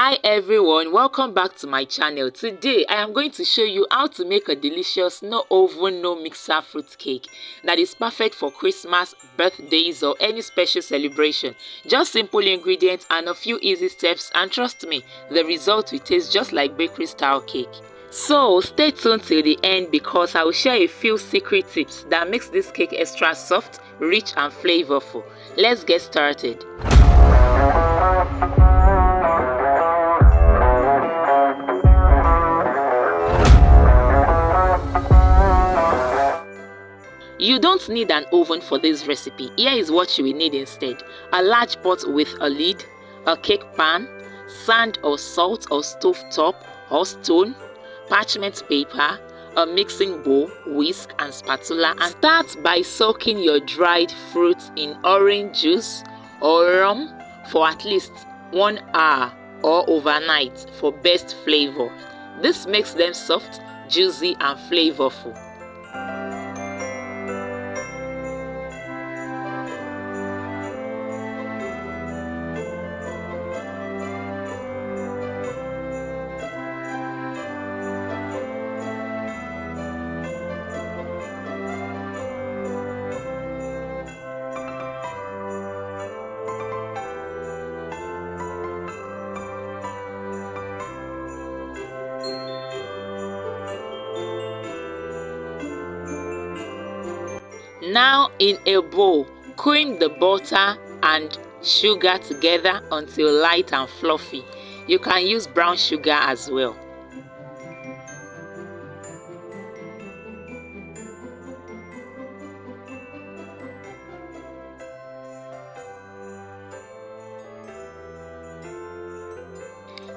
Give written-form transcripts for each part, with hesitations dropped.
Hi everyone, welcome back to my channel. Today I am going to show you how to make a delicious no oven no mixer fruit cake that is perfect for Christmas, birthdays or any special celebration. Just simple ingredients and a few easy steps, and trust me, the result will taste just like bakery style cake. So stay tuned till the end because I will share a few secret tips that makes this cake extra soft, rich and flavorful. Let's get started. You don't need an oven for this recipe. Here is what you will need instead: a large pot with a lid, a cake pan, sand or salt or stove top or stone, parchment paper, a mixing bowl, whisk and spatula, and start by soaking your dried fruits in orange juice or rum for at least 1 hour or overnight for best flavor. This makes them soft, juicy and flavorful. Now in a bowl, cream the butter and sugar together until light and fluffy. You can use brown sugar as well.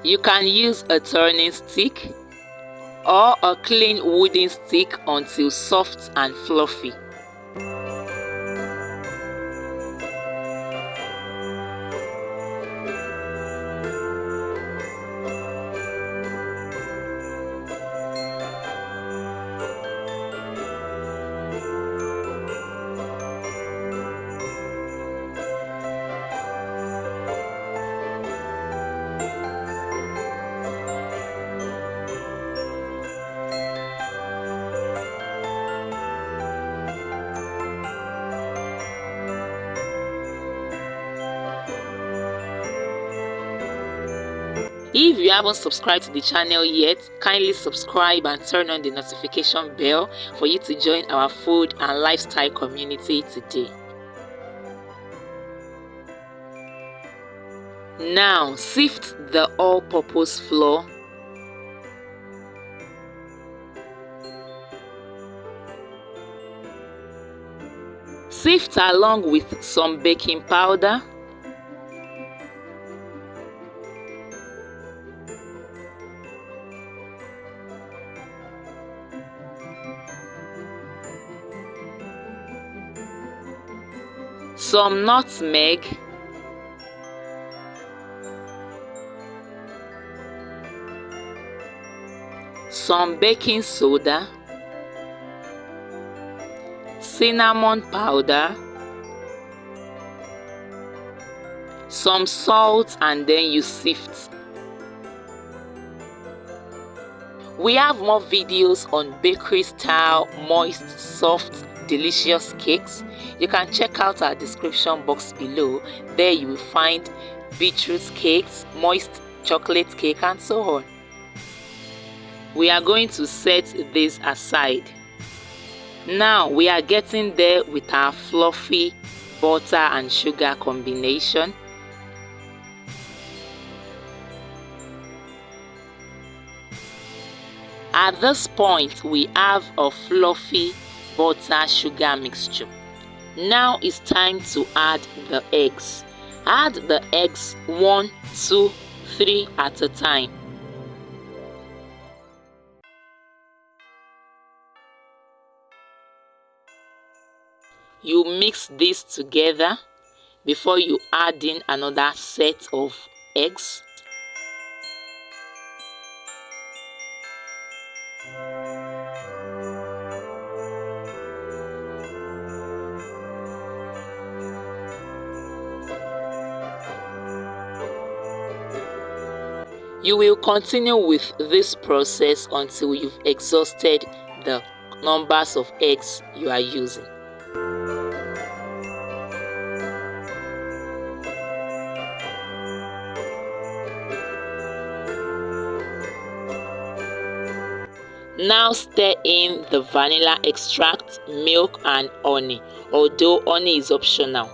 You can use a turning stick or a clean wooden stick until soft and fluffy. If you haven't subscribed to the channel yet, kindly subscribe and turn on the notification bell for you to join our food and lifestyle community today. Now sift the all-purpose flour. Sift along with some baking powder, some nutmeg, some baking soda, cinnamon powder, some salt, and then you sift. We have more videos on bakery style, moist, soft, delicious cakes. You can check out our description box below. There you will find beetroot cakes, moist chocolate cake and so on. We are going to set this aside. Now we are getting there with our fluffy butter and sugar combination. At this point we have a fluffy butter sugar mixture. Now it's time to add the eggs. Add the eggs 1, 2, 3 at a time. You mix this together before you add in another set of eggs. You will continue with this process until you've exhausted the numbers of eggs you are using. Now stir in the vanilla extract, milk and honey, although honey is optional,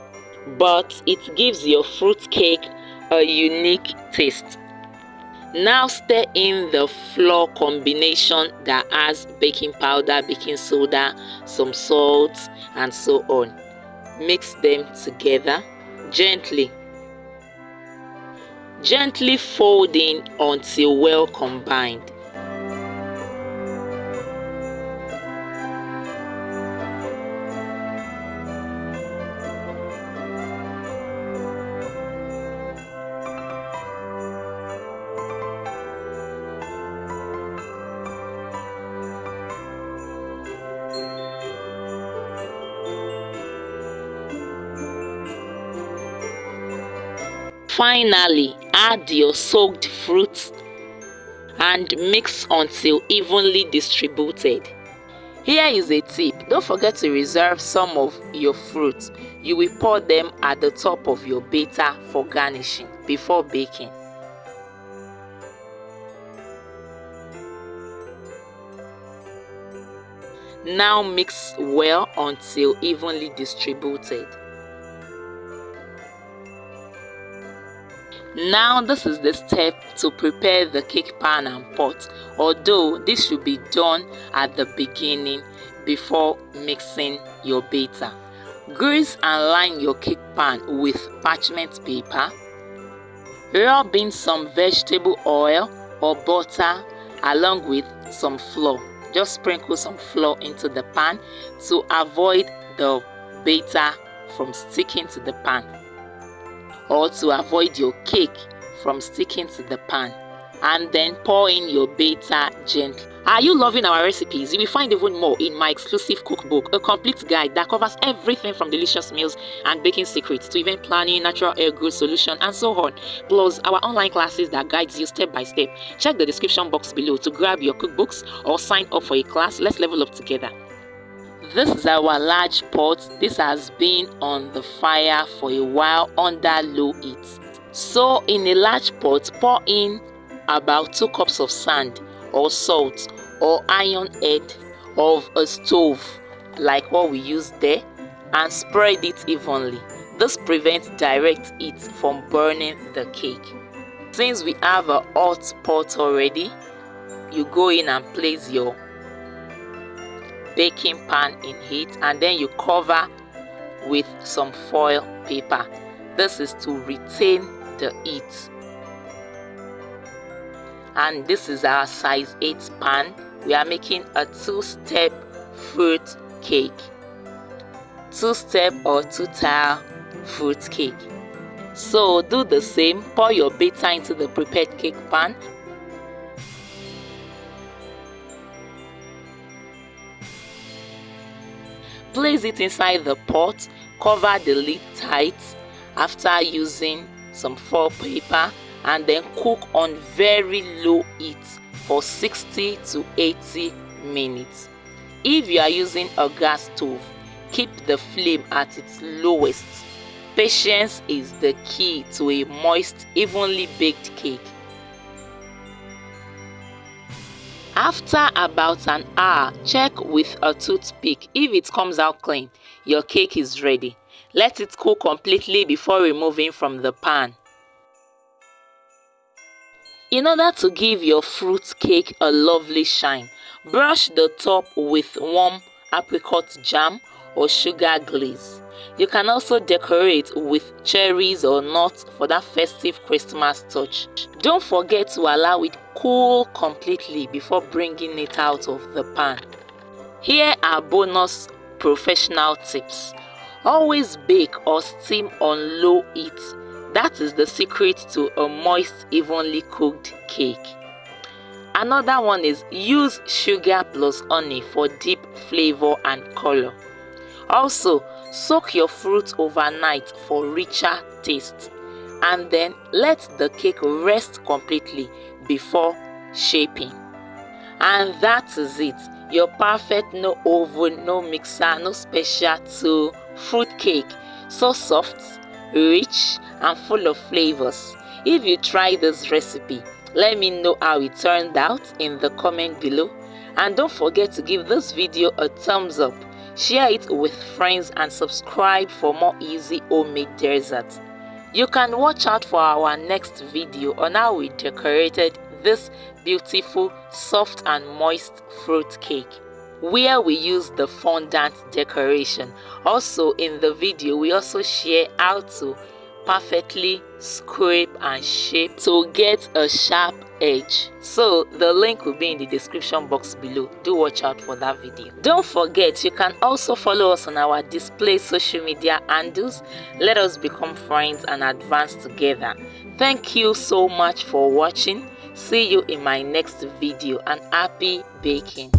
but it gives your fruit cake a unique taste. Now stir in the flour combination that has baking powder, baking soda, some salt and so on. Mix them together gently. Gently fold in until well combined. Finally, add your soaked fruits and mix until evenly distributed. Here is a tip: don't forget to reserve some of your fruits. You will pour them at the top of your batter for garnishing before baking. Now mix well until evenly distributed. Now this is the step to prepare the cake pan and pot, although this should be done at the beginning before mixing your batter. Grease and line your cake pan with parchment paper. Rub in some vegetable oil or butter along with some flour. Just sprinkle some flour into the pan to avoid the batter from sticking to the pan, or to avoid your cake from sticking to the pan, and then pour in your batter gently. Are you loving our recipes? You will find even more in my exclusive cookbook, a complete guide that covers everything from delicious meals and baking secrets to event planning, natural hair growth solution, and so on. Plus our online classes that guides you step by step. Check the description box below to grab your cookbooks or sign up for a class. Let's level up together. This is our large pot. This has been on the fire for a while under low heat. So in a large pot, pour in about 2 cups of sand or salt or iron head of a stove like what we used there, and spread it evenly. This prevents direct heat from burning the cake. Since we have a hot pot already, you go in and place your baking pan in heat, and then you cover with some foil paper. This is to retain the heat. And this is our size 8 pan. We are making a 2-step fruit cake. 2-step or 2-tile fruit cake. So do the same. Pour your batter into the prepared cake pan. Place it inside the pot. Cover the lid tight after using some foil paper, and then cook on very low heat for 60 to 80 minutes. If you are using a gas stove, keep the flame at its lowest. Patience is the key to a moist, evenly baked cake. After about an hour, check with a toothpick. If it comes out clean, your cake is ready. Let it cool completely before removing from the pan. In order to give your fruit cake a lovely shine, brush the top with warm apricot jam or sugar glaze. You can also decorate with cherries or nuts for that festive Christmas touch. Don't forget to allow it cool completely before bringing it out of the pan. Here are bonus professional tips. Always bake or steam on low heat. That is the secret to a moist, evenly cooked cake. Another one is use sugar plus honey for deep flavor and color. Also, soak your fruit overnight for richer taste, and then let the cake rest completely before shaping. And that is it. Your perfect, no oven, no mixer, no special tool fruit cake. So soft, rich, and full of flavors. If you try this recipe, let me know how it turned out in the comment below. And don't forget to give this video a thumbs up, share it with friends, and subscribe for more easy homemade desserts. You can watch out for our next video on how we decorated this beautiful, soft and moist fruit cake, where we use the fondant decoration. Also in the video, we also share how to perfectly scrape and shape to get a sharp edge. So the link will be in the description box below. Do watch out for that video. Don't forget, you can also follow us on our display social media handles. Let us become friends and advance together. Thank you so much for watching. See you in my next video, and happy baking.